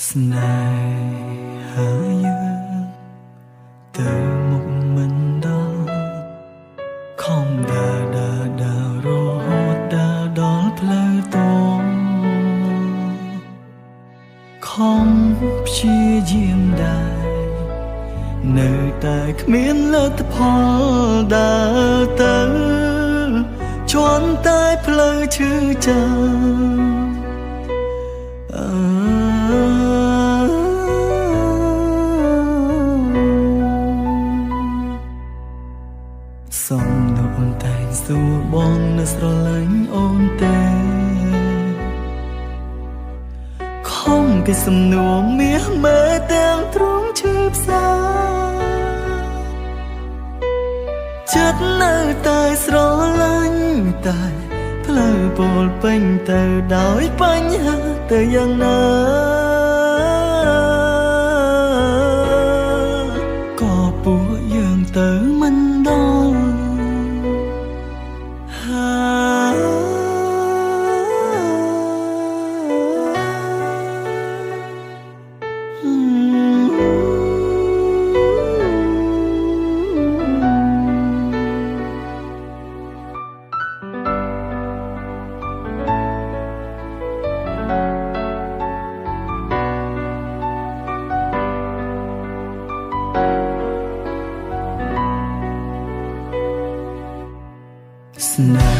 ស្នេហាយើងទៅមុខមិនដល់ខំដើររហូតដើរដល់ផ្លូវតងខំព្យាយាមដែរនៅតែគ្មានលទ្ធផលដើរទៅជន់តែផ្លូវឈឺចាំសំណួរតែងសួរបងនៅស្រឡាញ់អូនទេខំពីសំណួរមាសមើលទាំងទ្រង់ឈឺផ្សាចិត្តនៅតែស្រឡាញ់តែផ្លូវពោលពេញទៅដោយបញ្ហាទៅយ៉ាងណាក៏ពួកយើងទៅមិនដល់ស្នេ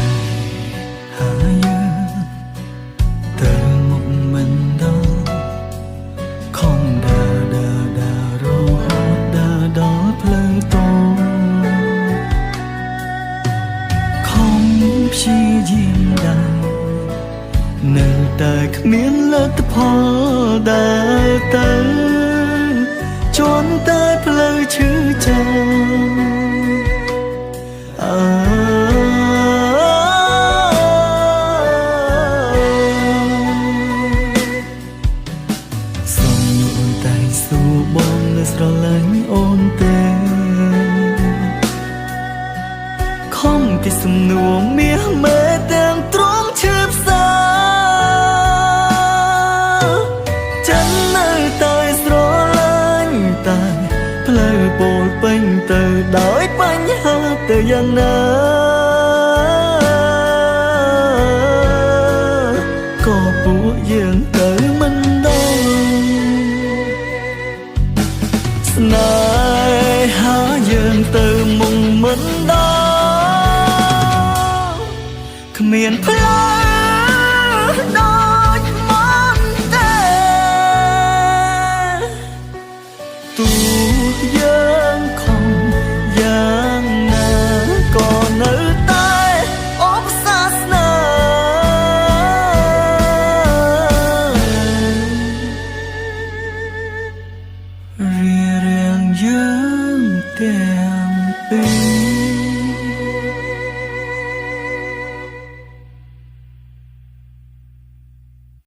ហាយើងទៅមុខមិនដល់ខំដើររហូតដើរដល់ផ្លូវតងខំព្យាយាមដែរនៅតែគ្មានលទ្ធផលដើរទៅជន់តែផ្លូវឈឺចាំបងនៅស្រឡាញ់អូនទេខំពីសំណួរមាសមើលទាំងទ្រង់ឈឺផ្សាចិត្តនៅតែស្រឡាញ់តែផ្លូវពោលពេញទៅដោយបញ្ហាទៅយ៉ាងណាក៏ពួកយើងទៅមិនដល់ស្នេហាយើងទៅមុខមិនដល់គ្មានផ្លូវ